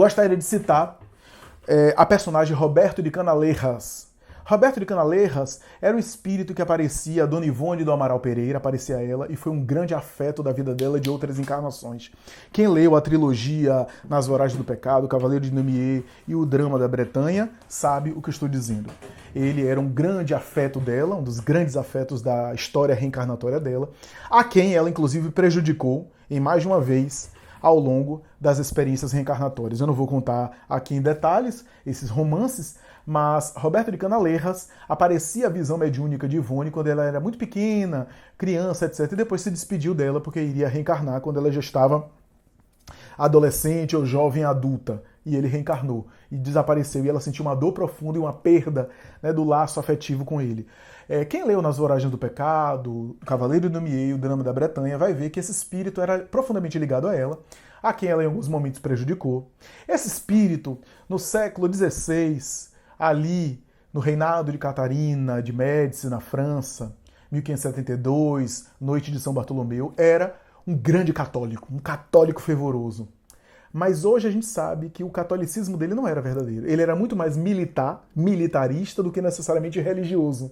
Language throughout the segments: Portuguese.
gostaria de citar a personagem Roberto de Canalejas. Roberto de Canalejas era o espírito que aparecia a Dona Ivone do Amaral Pereira, aparecia ela, e foi um grande afeto da vida dela e de outras encarnações. Quem leu a trilogia Nas Voragens do Pecado, Cavaleiro de Namier e o Drama da Bretanha, sabe o que eu estou dizendo. Ele era um grande afeto dela, um dos grandes afetos da história reencarnatória dela, a quem ela inclusive prejudicou em mais de uma vez ao longo das experiências reencarnatórias. Eu não vou contar aqui em detalhes esses romances, mas Roberto de Canalejas aparecia a visão mediúnica de Ivone quando ela era muito pequena, criança, etc. E depois se despediu dela porque iria reencarnar quando ela já estava adolescente ou jovem adulta. E ele reencarnou e desapareceu. E ela sentiu uma dor profunda e uma perda, né, do laço afetivo com ele. Quem leu Nas Voragens do Pecado, Cavaleiro de Namier, o Drama da Bretanha, vai ver que esse espírito era profundamente ligado a ela, a quem ela em alguns momentos prejudicou. Esse espírito, no século XVI, ali no reinado de Catarina de Médici, na França, 1572, noite de São Bartolomeu, era um grande católico, um católico fervoroso. Mas hoje a gente sabe que o catolicismo dele não era verdadeiro. Ele era muito mais militarista do que necessariamente religioso.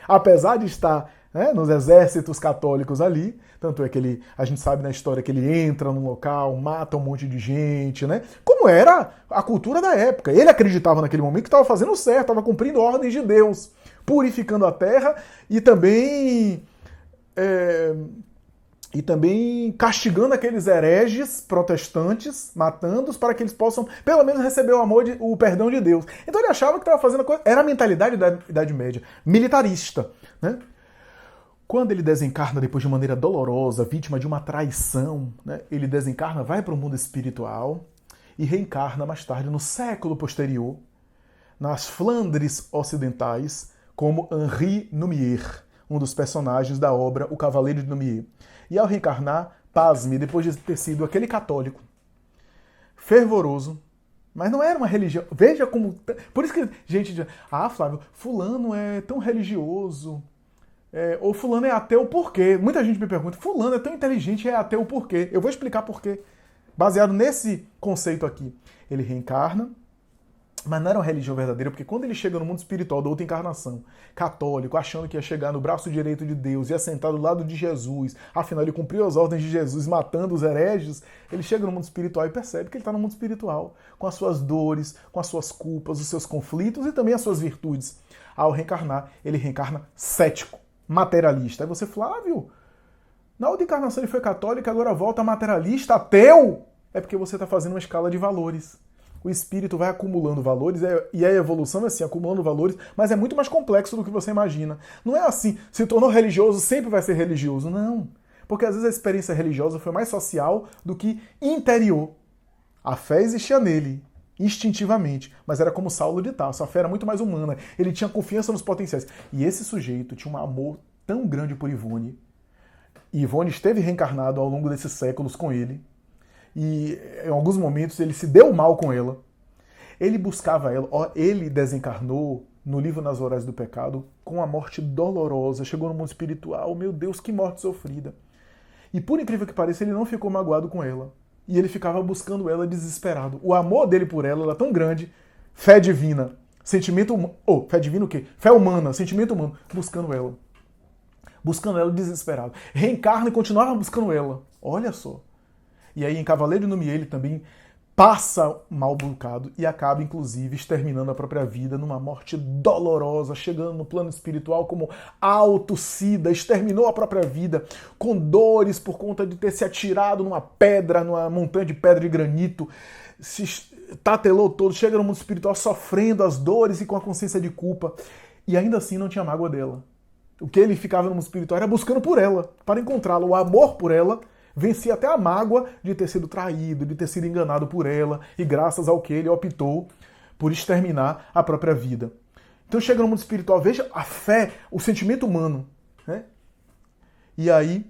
Apesar de estar, né, nos exércitos católicos ali, tanto é que a gente sabe na história que ele entra num local, mata um monte de gente, né? Como era a cultura da época. Ele acreditava naquele momento que estava fazendo certo, estava cumprindo ordens de Deus, purificando a terra e também castigando aqueles hereges protestantes, matando-os para que eles possam, pelo menos, receber o perdão de Deus. Então ele achava que estava fazendo a coisa... Era a mentalidade da Idade Média, militarista, né? Quando ele desencarna depois de maneira dolorosa, vítima de uma traição, né? Ele desencarna, vai para o mundo espiritual e reencarna mais tarde, no século posterior, nas Flandres Ocidentais, como Henri Namier, um dos personagens da obra O Cavaleiro de Namier. E ao reencarnar, pasme, depois de ter sido aquele católico fervoroso, mas não era uma religião. Veja como... Por isso que gente diz, Flávio, fulano é tão religioso, ou fulano é ateu por quê? Muita gente me pergunta, fulano é tão inteligente e é ateu por quê? Eu vou explicar por quê. Baseado nesse conceito aqui. Ele reencarna, mas não era uma religião verdadeira, porque quando ele chega no mundo espiritual da outra encarnação, católico, achando que ia chegar no braço direito de Deus, ia sentar do lado de Jesus, afinal ele cumpriu as ordens de Jesus, matando os hereges, ele chega no mundo espiritual e percebe que ele está no mundo espiritual, com as suas dores, com as suas culpas, os seus conflitos e também as suas virtudes. Ao reencarnar, ele reencarna cético, materialista. Aí você, Flávio, na outra encarnação ele foi católico, agora volta materialista, ateu? É porque você está fazendo uma escala de valores. O espírito vai acumulando valores, e a evolução é assim, acumulando valores, mas é muito mais complexo do que você imagina. Não é assim, se tornou religioso, sempre vai ser religioso. Não. Porque às vezes a experiência religiosa foi mais social do que interior. A fé existia nele, instintivamente, mas era como Saulo de Tarso. A fé era muito mais humana. Ele tinha confiança nos potenciais. E esse sujeito tinha um amor tão grande por Ivone. E Ivone esteve reencarnado ao longo desses séculos com ele. E em alguns momentos ele se deu mal com ela. Ele buscava ela. Ele desencarnou no livro Nas Voragens do Pecado com a morte dolorosa. Chegou no mundo espiritual. Meu Deus, que morte sofrida. E por incrível que pareça, ele não ficou magoado com ela. E ele ficava buscando ela desesperado. O amor dele por ela era tão grande. Fé divina. Sentimento humano. Fé divina o quê? Fé humana, sentimento humano. Buscando ela. Buscando ela desesperado. Reencarna e continuava buscando ela. Olha só. E aí em Cavaleiro de Namier ele também passa mal bocado e acaba, inclusive, exterminando a própria vida numa morte dolorosa, chegando no plano espiritual como autocida, exterminou a própria vida com dores por conta de ter se atirado numa pedra, numa montanha de pedra de granito, se tatelou todo, chega no mundo espiritual sofrendo as dores e com a consciência de culpa. E ainda assim não tinha mágoa dela. O que ele ficava no mundo espiritual era buscando por ela, para encontrá-la. O amor por ela vencia até a mágoa de ter sido traído, de ter sido enganado por ela, e graças ao que ele optou por exterminar a própria vida. Então chega no mundo espiritual, veja a fé, o sentimento humano, né? E aí,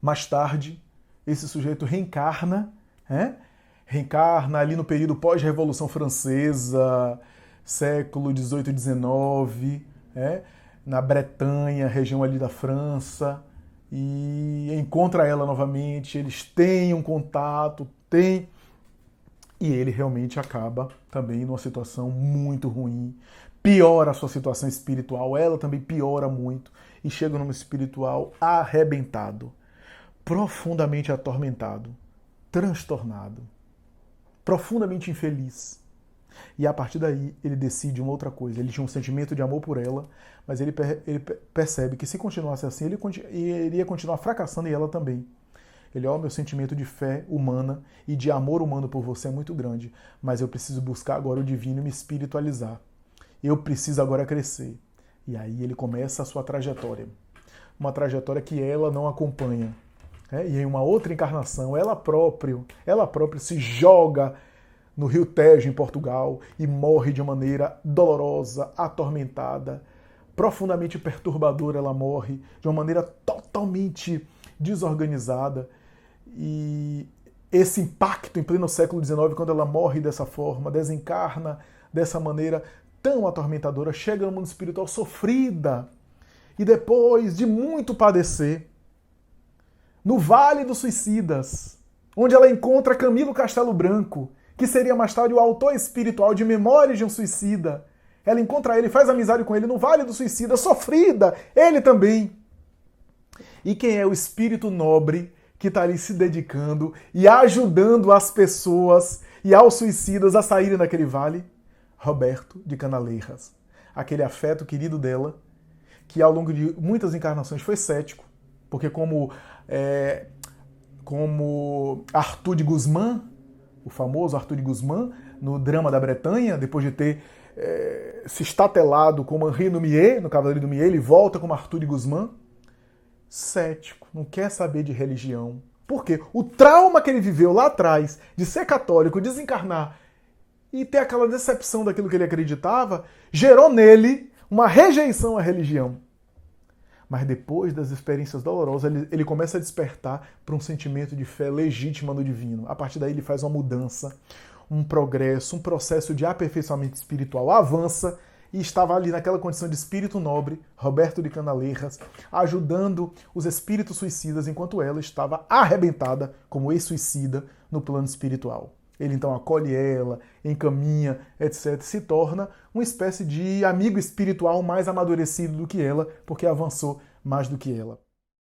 mais tarde, esse sujeito reencarna, né? Reencarna ali no período pós-Revolução Francesa, século XVIII e XIX, né? Na Bretanha, região ali da França, e encontra ela novamente, eles têm um contato, têm E ele realmente acaba também numa situação muito ruim, piora a sua situação espiritual, ela também piora muito e chega num espiritual arrebentado, profundamente atormentado, transtornado, profundamente infeliz. E a partir daí ele decide uma outra coisa. Ele tinha um sentimento de amor por ela, mas ele percebe que se continuasse assim, ele iria continuar fracassando e ela também. Ele, meu sentimento de fé humana e de amor humano por você é muito grande, mas eu preciso buscar agora o divino e me espiritualizar. Eu preciso agora crescer. E aí ele começa a sua trajetória. Uma trajetória que ela não acompanha. E em uma outra encarnação, ela própria se joga no Rio Tejo, em Portugal, e morre de uma maneira dolorosa, atormentada, profundamente perturbadora. Ela morre de uma maneira totalmente desorganizada. E esse impacto em pleno século XIX, quando ela morre dessa forma, desencarna dessa maneira tão atormentadora, chega no mundo espiritual sofrida. E depois de muito padecer, no Vale dos Suicidas, onde ela encontra Camilo Castelo Branco, que seria mais tarde o autor espiritual de Memórias de um Suicida. Ela encontra ele, faz amizade com ele no Vale do Suicida, sofrida, ele também. E quem é o espírito nobre que está ali se dedicando e ajudando as pessoas e aos suicidas a saírem daquele vale? Roberto de Canaleiras. Aquele afeto querido dela, que ao longo de muitas encarnações foi cético, porque como Arthur de Guzmán, o famoso Arthur de Guzmán, no Drama da Bretanha, depois de ter se estatelado como Henri Lumière, no Cavaleiro do Lumière, ele volta como Arthur de Guzmán, cético, não quer saber de religião. Por quê? O trauma que ele viveu lá atrás, de ser católico, desencarnar e ter aquela decepção daquilo que ele acreditava, gerou nele uma rejeição à religião. Mas depois das experiências dolorosas, ele começa a despertar para um sentimento de fé legítima no divino. A partir daí ele faz uma mudança, um progresso, um processo de aperfeiçoamento espiritual, avança e estava ali naquela condição de espírito nobre, Roberto de Canaleiras, ajudando os espíritos suicidas, enquanto ela estava arrebentada como ex-suicida no plano espiritual. Ele então acolhe ela, encaminha, etc. Se torna uma espécie de amigo espiritual mais amadurecido do que ela, porque avançou mais do que ela.